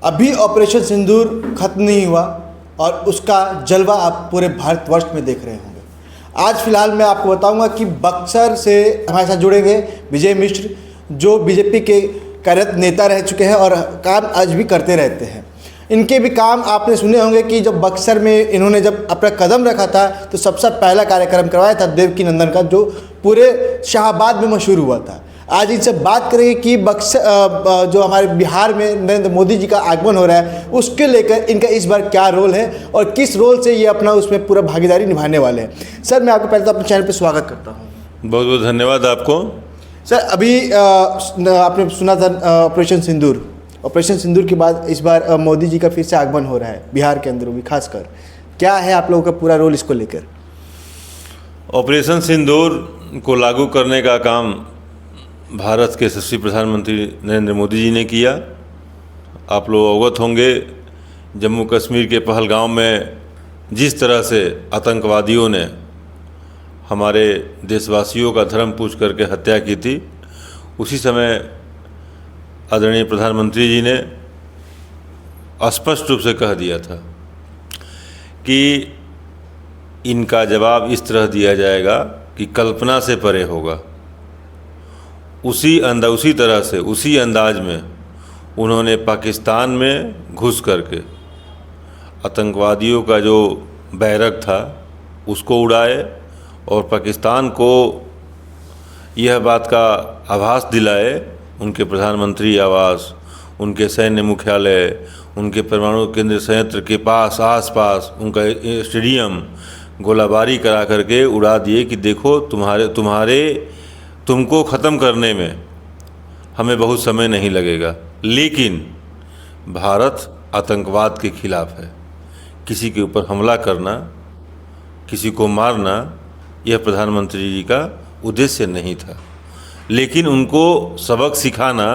अभी ऑपरेशन सिंदूर खत्म नहीं हुआ और उसका जलवा आप पूरे भारतवर्ष में देख रहे होंगे। आज फिलहाल मैं आपको बताऊंगा कि बक्सर से हमारे साथ जुड़ेंगे विजय मिश्र, जो बीजेपी के कार्यरत नेता रह चुके हैं और काम आज भी करते रहते हैं। इनके भी काम आपने सुने होंगे कि जब बक्सर में इन्होंने जब अपना कदम रखा था तो सबसे पहला कार्यक्रम करवाया था देवकी नंदन का, जो पूरे शाहबाद में मशहूर हुआ था। आज इनसे बात करेंगे कि बक्सर जो हमारे बिहार में नरेंद्र मोदी जी का आगमन हो रहा है उसके लेकर इनका इस बार क्या रोल है और किस रोल से ये अपना उसमें पूरा भागीदारी निभाने वाले हैं। सर, मैं आपको पहले तो अपने चैनल पर स्वागत करता हूँ। बहुत बहुत धन्यवाद आपको। सर, अभी आपने सुना था ऑपरेशन सिंदूर के बाद इस बार मोदी जी का फिर से आगमन हो रहा है बिहार के अंदर भी खासकर। क्या है आप लोगों का पूरा रोल इसको लेकर? ऑपरेशन सिंदूर को लागू करने का काम भारत के यशस्वी प्रधानमंत्री नरेंद्र मोदी जी ने किया। आप लोग अवगत होंगे, जम्मू कश्मीर के पहलगाम में जिस तरह से आतंकवादियों ने हमारे देशवासियों का धर्म पूछ करके हत्या की थी, उसी समय आदरणीय प्रधानमंत्री जी ने स्पष्ट रूप से कह दिया था कि इनका जवाब इस तरह दिया जाएगा कि कल्पना से परे होगा। उसी तरह से उसी अंदाज में उन्होंने पाकिस्तान में घुस करके आतंकवादियों का जो बैरक था उसको उड़ाए और पाकिस्तान को यह बात का आभास दिलाए, उनके प्रधानमंत्री आवास, उनके सैन्य मुख्यालय, उनके परमाणु केंद्र संयंत्र के पास आसपास उनका स्टेडियम गोलाबारी करा करके उड़ा दिए कि देखो तुमको ख़त्म करने में हमें बहुत समय नहीं लगेगा, लेकिन भारत आतंकवाद के खिलाफ है। किसी के ऊपर हमला करना, किसी को मारना, यह प्रधानमंत्री जी का उद्देश्य नहीं था, लेकिन उनको सबक सिखाना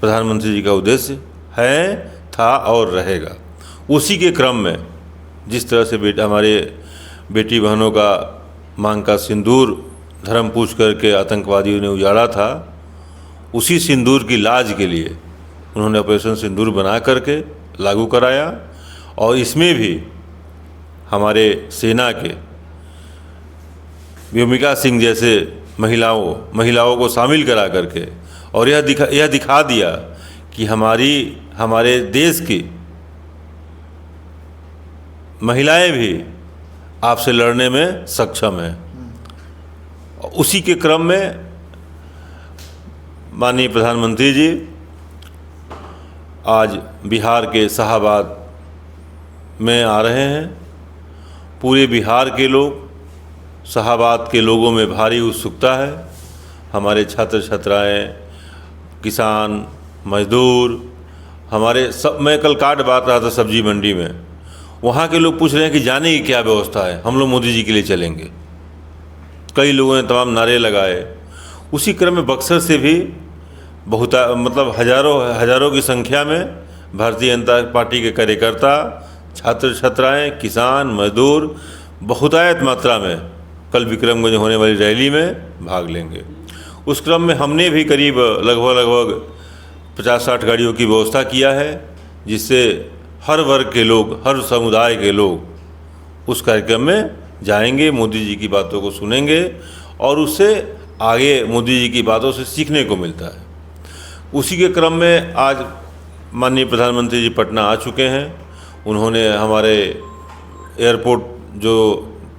प्रधानमंत्री जी का उद्देश्य है, था और रहेगा। उसी के क्रम में जिस तरह से हमारे बेटी बहनों का मांग का सिंदूर धर्म पूछ करके आतंकवादियों ने उजाड़ा था, उसी सिंदूर की लाज के लिए उन्होंने ऑपरेशन सिंदूर बना करके लागू कराया। और इसमें भी हमारे सेना के व्योमिका सिंह जैसे महिलाओं को शामिल करा करके और यह दिखा दिया कि हमारे देश की महिलाएं भी आपसे लड़ने में सक्षम हैं। उसी के क्रम में माननीय प्रधानमंत्री जी आज बिहार के शाहबाद में आ रहे हैं। पूरे बिहार के लोग, शाहबाद के लोगों में भारी उत्सुकता है। हमारे छात्र छात्राएं, किसान, मजदूर, मैं कल काट बात रहा था सब्जी मंडी में, वहाँ के लोग पूछ रहे हैं कि जाने की क्या व्यवस्था है, हम लोग मोदी जी के लिए चलेंगे। कई लोगों ने तमाम नारे लगाए। उसी क्रम में बक्सर से भी हजारों की संख्या में भारतीय जनता पार्टी के कार्यकर्ता, छात्र छात्राएं, किसान, मजदूर बहुतायत मात्रा में कल विक्रमगंज होने वाली रैली में भाग लेंगे। उस क्रम में हमने भी करीब लगभग 50-60 गाड़ियों की व्यवस्था किया है, जिससे हर वर्ग के लोग, हर समुदाय के लोग उस कार्यक्रम में जाएंगे, मोदी जी की बातों को सुनेंगे और उससे आगे मोदी जी की बातों से सीखने को मिलता है। उसी के क्रम में आज माननीय प्रधानमंत्री जी पटना आ चुके हैं। उन्होंने हमारे एयरपोर्ट जो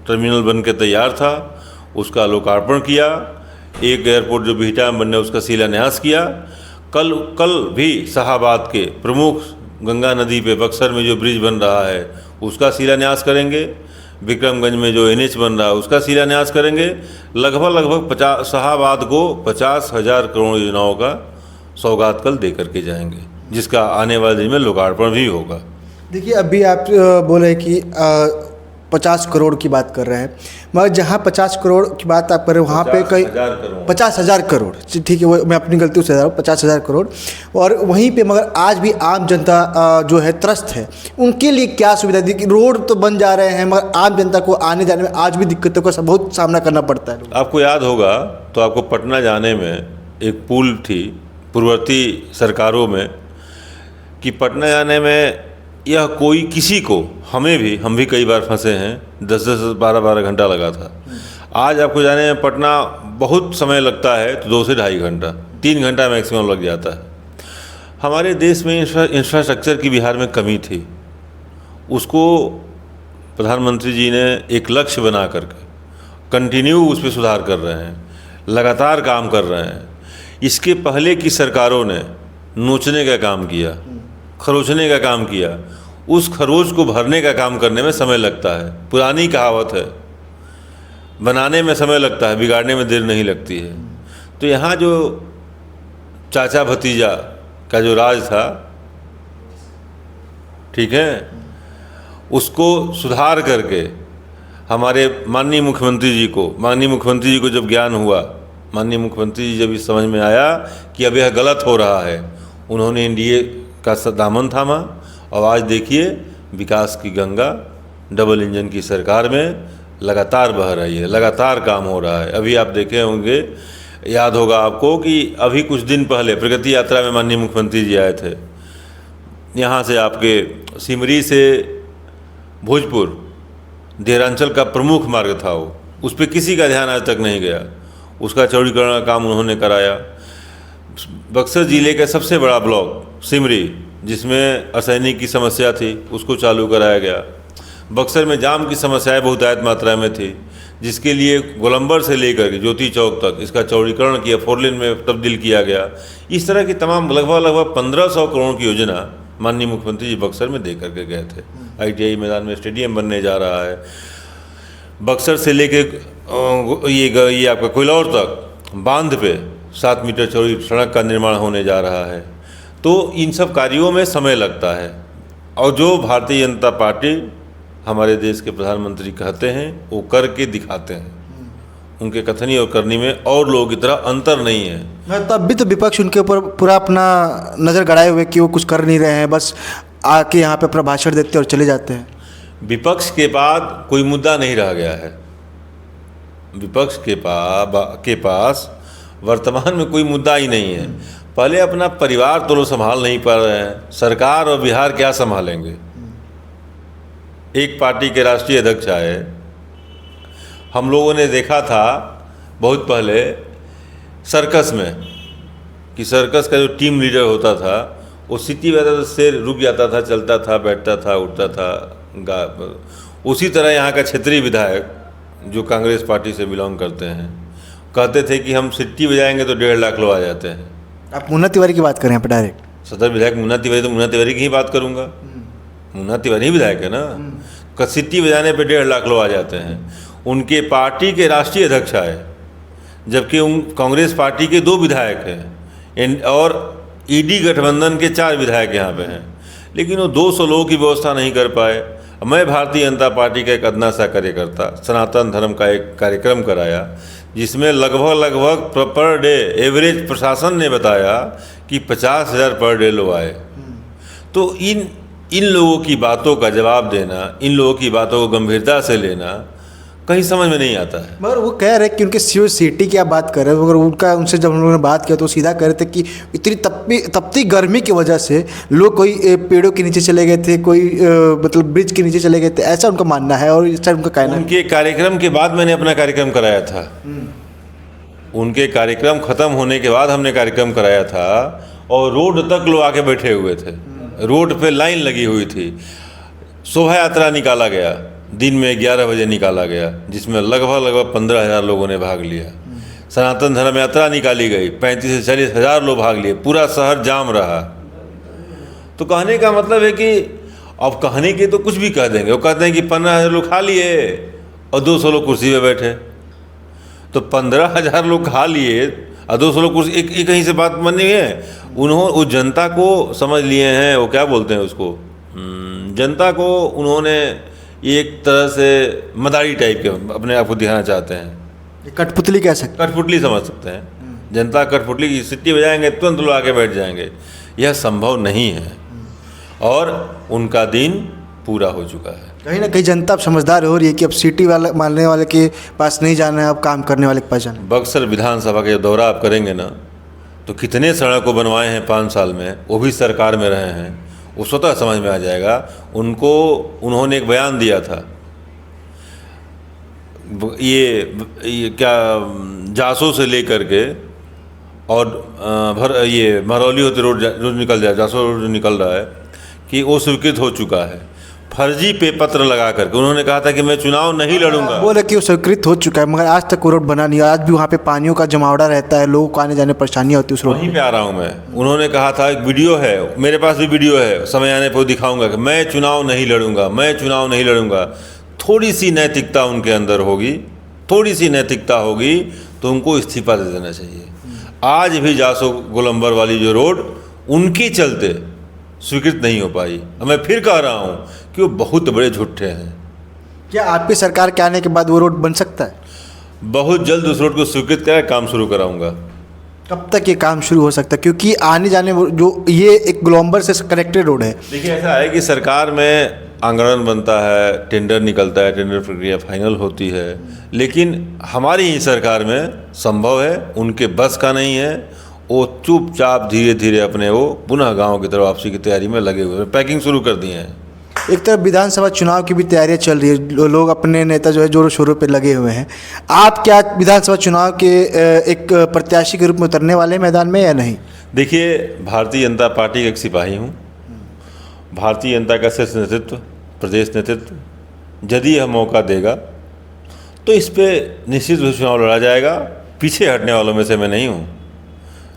टर्मिनल बन के तैयार था उसका लोकार्पण किया। एक एयरपोर्ट जो बिहटा में बनने उसका शिलान्यास किया। कल भी शाहबाद के प्रमुख गंगा नदी पे बक्सर में जो ब्रिज बन रहा है उसका शिलान्यास करेंगे। विक्रमगंज में जो NH बन रहा है उसका शिलान्यास करेंगे। लगभग शाहबाद को 50,000 करोड़ योजनाओं का सौगात कल दे करके जाएंगे, जिसका आने वाले दिन में लोकार्पण भी होगा। देखिए, अभी आप बोले कि 50 करोड़ की बात कर रहे हैं, मगर जहाँ 50 करोड़ की बात आप कर रहे हैं वहाँ पे कई 50,000 करोड़, ठीक है, वो मैं अपनी गलती से 50,000 करोड़। और वहीं पे मगर आज भी आम जनता जो है त्रस्त है, उनके लिए क्या सुविधा दी? रोड तो बन जा रहे हैं मगर आम जनता को आने जाने में आज भी दिक्कतों का बहुत सामना करना पड़ता है। आपको याद होगा तो आपको पटना जाने में एक पुल थी पूर्ववर्ती सरकारों में, कि पटना जाने में यह कोई किसी को, हम भी कई बार फंसे हैं, 10-10 12-12 घंटा लगा था। आज आपको जाने में पटना बहुत समय लगता है तो 2 से ढाई घंटा, 3 घंटा मैक्सिमम लग जाता है। हमारे देश में इंफ्रास्ट्रक्चर की बिहार में कमी थी, उसको प्रधानमंत्री जी ने एक लक्ष्य बना करके कंटिन्यू उस पर सुधार कर रहे हैं, लगातार काम कर रहे हैं। इसके पहले की सरकारों ने नोचने का काम किया, खरोचने का काम किया, उस खरोच को भरने का काम करने में समय लगता है। पुरानी कहावत है, बनाने में समय लगता है, बिगाड़ने में देर नहीं लगती है। तो यहाँ जो चाचा भतीजा का जो राज था, ठीक है, उसको सुधार करके हमारे माननीय मुख्यमंत्री जी को जब ज्ञान हुआ, माननीय मुख्यमंत्री जी जब इस समझ में आया कि अब यह गलत हो रहा है, उन्होंने एनडीए का दामन थामा और आज देखिए विकास की गंगा डबल इंजन की सरकार में लगातार बह रही है, लगातार काम हो रहा है। अभी आप देखे होंगे, याद होगा आपको कि अभी कुछ दिन पहले प्रगति यात्रा में माननीय मुख्यमंत्री जी आए थे। यहाँ से आपके सिमरी से भोजपुर देहरांचल का प्रमुख मार्ग था वो, उस पर किसी का ध्यान आज तक नहीं गया। उसका चौड़ीकरण का काम उन्होंने कराया। बक्सर ज़िले का सबसे बड़ा ब्लॉक सिमरी, जिसमें असैनिक की समस्या थी, उसको चालू कराया गया। बक्सर में जाम की समस्याएं बहुतायत मात्रा में थी, जिसके लिए गोलंबर से लेकर के ज्योति चौक तक इसका चौड़ीकरण किया, 4 लेन में तब्दील किया गया। इस तरह की तमाम लगभग 1500 करोड़ की योजना माननीय मुख्यमंत्री जी बक्सर में दे करके गए थे। ITI मैदान में स्टेडियम बनने जा रहा है। बक्सर से लेके ये आपका कोइलौर तक बांध पे 7 मीटर चौड़ी सड़क का निर्माण होने जा रहा है। तो इन सब कार्यों में समय लगता है, और जो भारतीय जनता पार्टी हमारे देश के प्रधानमंत्री कहते हैं वो करके दिखाते हैं। उनके कथनी और करनी में और लोगों की तरह अंतर नहीं है। तब भी तो विपक्ष उनके ऊपर पूरा अपना नज़र गड़ाए हुए कि वो कुछ कर नहीं रहे हैं, बस आके यहाँ पे अपना भाषण देते और चले जाते हैं। विपक्ष के बाद कोई मुद्दा नहीं रह गया है। विपक्ष के पास वर्तमान में कोई मुद्दा ही नहीं है। पहले अपना परिवार तो लोग संभाल नहीं पा रहे हैं, सरकार और बिहार क्या संभालेंगे। एक पार्टी के राष्ट्रीय अध्यक्ष आए, हम लोगों ने देखा था बहुत पहले सर्कस में कि सर्कस का जो टीम लीडर होता था वो सिटी में तो शेर रुक जाता था, चलता था, बैठता था, उठता था। उसी तरह यहाँ का क्षेत्रीय विधायक जो कांग्रेस पार्टी से बिलोंग करते हैं कहते थे कि हम सिट्टी बजाएंगे तो 1.5 लाख लोग आ जाते हैं। आप मुन्ना तिवारी की बात करें यहाँ पे डायरेक्ट? सदर विधायक मुन्ना तिवारी, तो मुन्ना तिवारी की ही बात करूँगा। मुन्ना तिवारी ही विधायक है ना। सिट्टी बजाने पे 1.5 लाख लोग आ जाते हैं। उनके पार्टी के राष्ट्रीय अध्यक्ष आए, जबकि कांग्रेस पार्टी के 2 विधायक हैं और ईडी गठबंधन के 4 विधायक यहाँ पे हैं, लेकिन वो 200 लोगों की व्यवस्था नहीं कर पाए। मैं भारतीय जनता पार्टी का एक अदना सा कार्यकर्ता सनातन धर्म का एक कार्यक्रम कराया, जिसमें लगभग पर डे एवरेज प्रशासन ने बताया कि 50,000 पर डे लोग आए। तो इन लोगों की बातों का जवाब देना, इन लोगों की बातों को गंभीरता से लेना कहीं समझ में नहीं आता है। मगर वो कह रहे कि उनके सिटी की आप बात कर रहे हो, मगर उनसे जब हम लोगों ने बात किया तो सीधा कह रहे थे कि इतनी तपती गर्मी की वजह से लोग कोई पेड़ों के नीचे चले गए थे, कोई मतलब ब्रिज के नीचे चले गए थे, ऐसा उनका मानना है। और इस टाइम उनका कहना है उनके कार्यक्रम के बाद मैंने अपना कार्यक्रम कराया था। उनके कार्यक्रम ख़त्म होने के बाद हमने कार्यक्रम कराया था और रोड तक लोग आके बैठे हुए थे, रोड पे लाइन लगी हुई थी। शोभा यात्रा निकाला गया, दिन में 11 बजे निकाला गया, जिसमें लगभग 15,000 लोगों ने भाग लिया। सनातन धर्म यात्रा निकाली गई, 35 से 40 हज़ार लोग भाग लिए, पूरा शहर जाम रहा। तो कहने का मतलब है कि अब कहने के तो कुछ भी कह देंगे। वो कहते हैं कि 15,000 लोग खा लिए और 200 लोग कुर्सी पे बैठे। तो 15,000 लोग खा लिए और 200 लोग कुर्सी, एक कहीं से बात बनी है। उन्होंने वो जनता को समझ लिए हैं, वो क्या बोलते हैं उसको, जनता को उन्होंने एक तरह से मदारी टाइप के अपने आप को दिखाना चाहते हैं। कठपुतली कह सकते, कठपुतली समझ सकते हैं। जनता कठपुतली की सिट्टी बजाएंगे तुरंत लोग आके बैठ जाएंगे, यह संभव नहीं है और उनका दिन पूरा हो चुका है। कहीं ना कहीं जनता अब समझदार हो रही है कि अब सिटी वाले मानने वाले के पास नहीं जाना है, अब काम करने वाले के पास जाना है। बक्सर विधानसभा का दौरा आप करेंगे ना, तो कितने सड़कों बनवाए हैं 5 साल में, वो भी सरकार में रहे हैं। वो स्वतः समझ में आ जाएगा। उन्होंने एक बयान दिया था, ये क्या जासों से लेकर के और ये महरौली होते रोड जो निकल जाए, जासो रोड जो निकल रहा है कि वो स्वीकृत हो चुका है। फर्जी पे पत्र लगा करके उन्होंने कहा था कि मैं चुनाव नहीं लड़ूंगा। बोले कि वो स्वीकृत हो चुका है, मगर आज तक वो रोड बना नहीं है। आज भी वहाँ पे पानियों का जमावड़ा रहता है, लोगों को आने जाने परेशानियाँ होती है उस रोड वहीं पे आ रहा हूँ मैं। उन्होंने कहा था, एक वीडियो है मेरे पास भी, वीडियो है, समय आने पर दिखाऊंगा कि मैं चुनाव नहीं लड़ूंगा, मैं चुनाव नहीं लड़ूंगा। थोड़ी सी नैतिकता उनके अंदर होगी, थोड़ी सी नैतिकता होगी तो उनको इस्तीफा दे देना चाहिए। आज भी जासो गोलंबर वाली जो रोड उनके चलते स्वीकृत नहीं हो पाई। मैं फिर कह रहा हूँ कि वो बहुत बड़े झूठे हैं। क्या आपकी सरकार के आने के बाद वो रोड बन सकता है? बहुत जल्द उस रोड को स्वीकृत कर काम शुरू कराऊंगा। कब तक ये काम शुरू हो सकता है? क्योंकि आने जाने जो ये एक गोलंबर से कनेक्टेड रोड है। देखिए, ऐसा है कि सरकार में आंगणन बनता है, टेंडर निकलता है, टेंडर प्रक्रिया फाइनल होती है, लेकिन हमारी ही सरकार में संभव है, उनके बस का नहीं है। वो चुपचाप धीरे धीरे अपने वो पुनः गांव की तरफ वापसी की तैयारी में लगे हुए हैं, पैकिंग शुरू कर दिए हैं। एक तरफ विधानसभा चुनाव की भी तैयारियां चल रही है, लोग अपने नेता जो है जोरों शोरों पे लगे हुए हैं। आप क्या विधानसभा चुनाव के एक प्रत्याशी के रूप में उतरने वाले हैं मैदान में या नहीं? देखिए, भारतीय जनता पार्टी का एक सिपाही हूँ। भारतीय जनता का शीर्ष नेतृत्व, प्रदेश नेतृत्व यदि यह मौका देगा तो इस पर निश्चित रूप से चुनाव लड़ा जाएगा। पीछे हटने वालों में से मैं नहीं हूँ।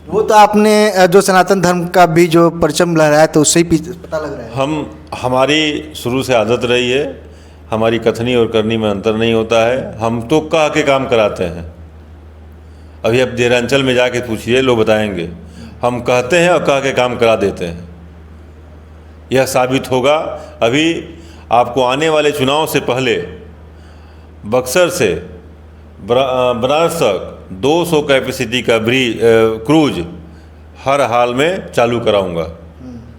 वो तो आपने जो सनातन धर्म का भी जो परचम लहराया तो उससे ही पता लग रहा है। हमारी शुरू से आदत रही है, हमारी कथनी और करनी में अंतर नहीं होता है। हम तो कह के काम कराते हैं। अभी अब देरांचल में जाके पूछिए, लोग बताएंगे। हम कहते हैं और कह के काम करा देते हैं। यह साबित होगा। अभी आपको आने वाले चुनाव से पहले बक्सर से बनारस तक 200 कैपेसिटी का क्रूज हर हाल में चालू कराऊंगा।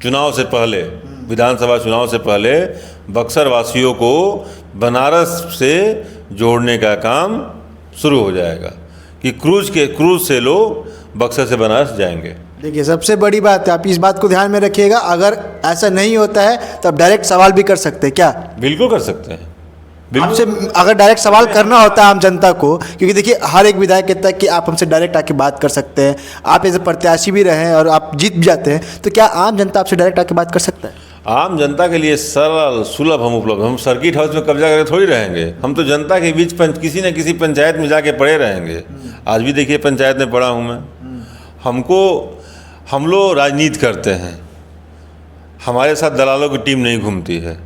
चुनाव से पहले, विधानसभा चुनाव से पहले बक्सर वासियों को बनारस से जोड़ने का काम शुरू हो जाएगा कि क्रूज से लोग बक्सर से बनारस जाएंगे। देखिए, सबसे बड़ी बात है, आप इस बात को ध्यान में रखिएगा। अगर ऐसा नहीं होता है तो आप डायरेक्ट सवाल भी कर सकते हैं क्या? बिल्कुल कर सकते हैं। आपसे अगर डायरेक्ट सवाल करना होता है आम जनता को, क्योंकि देखिए हर एक विधायक कहता है कि आप हमसे डायरेक्ट आके बात कर सकते हैं, आप ऐसे प्रत्याशी भी रहे हैं और आप जीत भी जाते हैं, तो क्या आम जनता आपसे डायरेक्ट आके बात कर सकता है? आम जनता के लिए सरल सुलभ हम उपलब्ध। हम सर्किट हाउस में कब्जा करके थोड़ी रहेंगे। हम तो जनता के बीच किसी न किसी पंचायत में जाके पड़े रहेंगे। आज भी देखिए पंचायत में पड़ा हूँ मैं। हम लोग राजनीति करते हैं, हमारे साथ दलालों की टीम नहीं घूमती है।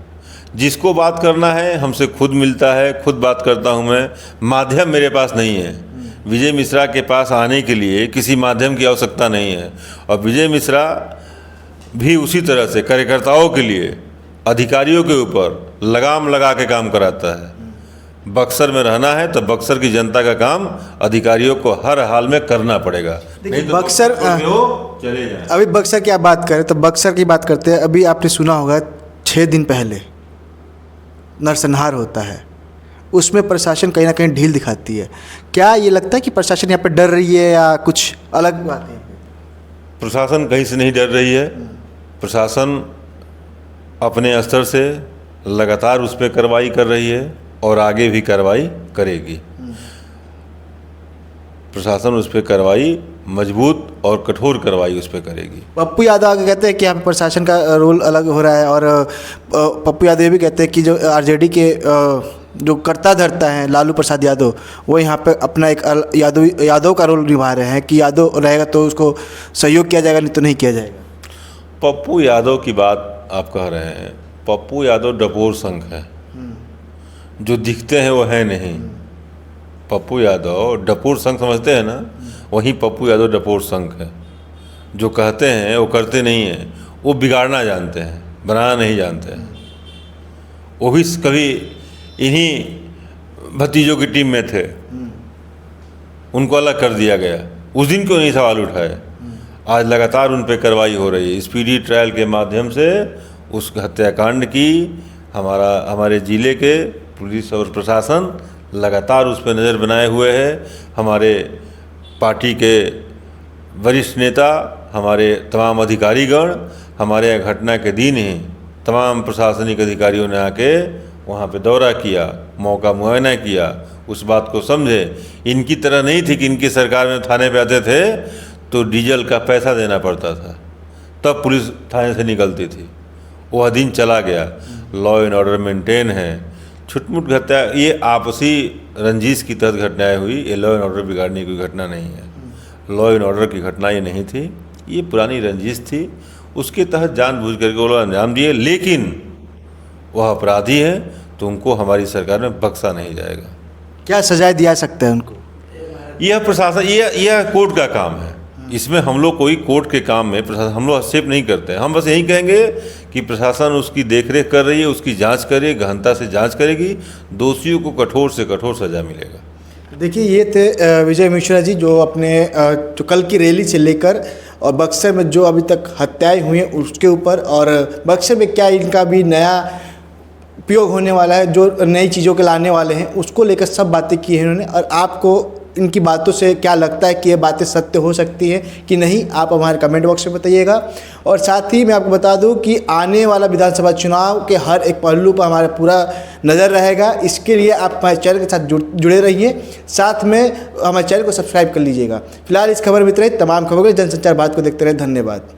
जिसको बात करना है हमसे खुद मिलता है, खुद बात करता हूँ मैं। माध्यम मेरे पास नहीं है। विजय मिश्रा के पास आने के लिए किसी माध्यम की आवश्यकता नहीं है। और विजय मिश्रा भी उसी तरह से कार्यकर्ताओं के लिए, अधिकारियों के ऊपर लगाम लगा के काम कराता है। बक्सर में रहना है तो बक्सर की जनता का काम अधिकारियों को हर हाल में करना पड़ेगा। नहीं तो बक्सर चले जाए। अभी बक्सर की आप बात करें तो बक्सर की बात करते हैं। अभी आपने सुना होगा 6 दिन पहले नरसंहार होता है, उसमें प्रशासन कहीं ना कहीं ढील दिखाती है। क्या ये लगता है कि प्रशासन यहाँ पे डर रही है या कुछ अलग बात है? प्रशासन कहीं से नहीं डर रही है। प्रशासन अपने स्तर से लगातार उस पर कार्रवाई कर रही है और आगे भी कार्रवाई करेगी। प्रशासन उस पर कार्रवाई मजबूत और कठोर कार्रवाई उस पर करेगी। पप्पू यादव आगे कहते हैं कि यहाँ पे प्रशासन का रोल अलग हो रहा है, और पप्पू यादव भी कहते हैं कि जो आरजेडी के जो कर्ता धर्ता हैं लालू प्रसाद यादव, वो यहाँ पे अपना एक यादव का रोल निभा रहे हैं कि यादव रहेगा तो उसको सहयोग किया जाएगा, नहीं तो नहीं किया जाएगा। पप्पू यादव की बात आप कह रहे हैं। पप्पू यादव डपोर संघ है, जो दिखते हैं वो है नहीं। पप्पू यादव डपोर संघ समझते हैं ना, वहीं पप्पू यादव डपोर संघ है। जो कहते हैं वो करते नहीं हैं। वो बिगाड़ना जानते हैं, बनाना नहीं जानते हैं। वो भी कभी इन्हीं भतीजों की टीम में थे, उनको अलग कर दिया गया। उस दिन क्यों नहीं सवाल उठाए? आज लगातार उन पर कार्रवाई हो रही है। स्पीडी ट्रायल के माध्यम से उस हत्याकांड की हमारे ज़िले के पुलिस और प्रशासन लगातार उस पर नज़र बनाए हुए है। हमारे पार्टी के वरिष्ठ नेता, हमारे तमाम अधिकारीगण हमारे यहाँ घटना के दिन ही तमाम प्रशासनिक अधिकारियों ने आके वहाँ पे दौरा किया, मौका मुआयना किया, उस बात को समझे। इनकी तरह नहीं थी कि इनकी सरकार में थाने पे आते थे तो डीजल का पैसा देना पड़ता था, तब पुलिस थाने से निकलती थी। वह दिन चला गया। लॉ एंड ऑर्डर मेंटेन है। छुटमुट घटना, ये आपसी रंजिश की तहत घटनाएं हुई, ये लॉ एंड ऑर्डर बिगाड़ने की घटना नहीं है। लॉ एंड ऑर्डर की घटना ये नहीं थी, ये पुरानी रंजिश थी, उसके तहत जानबूझ करके वो लोग अंजाम दिए। लेकिन वह अपराधी है तो उनको हमारी सरकार में बख्शा नहीं जाएगा। क्या सजाएं दिया सकते हैं उनको? यह प्रशासन, यह कोर्ट का काम है। इसमें हम लोग कोई कोर्ट के काम में प्रशासन हम लोग हस्तक्षेप नहीं करते हैं। हम बस यही कहेंगे कि प्रशासन उसकी देखरेख कर रही है, उसकी जांच करे, गहनता से जांच करेगी, दोषियों को कठोर से कठोर सजा मिलेगा। देखिए, ये थे विजय मिश्रा जी, जो अपने जो कल की रैली से लेकर और बक्सर में जो अभी तक हत्याएं हुई हैं उसके ऊपर, और बक्सर में क्या इनका भी नया उपयोग होने वाला है, जो नई चीज़ों के लाने वाले हैं, उसको लेकर सब बातें की हैं इन्होंने। और आपको इनकी बातों से क्या लगता है कि ये बातें सत्य हो सकती हैं कि नहीं, आप हमारे कमेंट बॉक्स में बताइएगा। और साथ ही मैं आपको बता दूं कि आने वाला विधानसभा चुनाव के हर एक पहलू पर हमारा पूरा नज़र रहेगा। इसके लिए आप हमारे चैनल के साथ जुड़े रहिए, साथ में हमारे चैनल को सब्सक्राइब कर लीजिएगा। फिलहाल इस खबर में इतना ही। तमाम खबरों के लिए जनसंचार भारत को देखते रहे। धन्यवाद।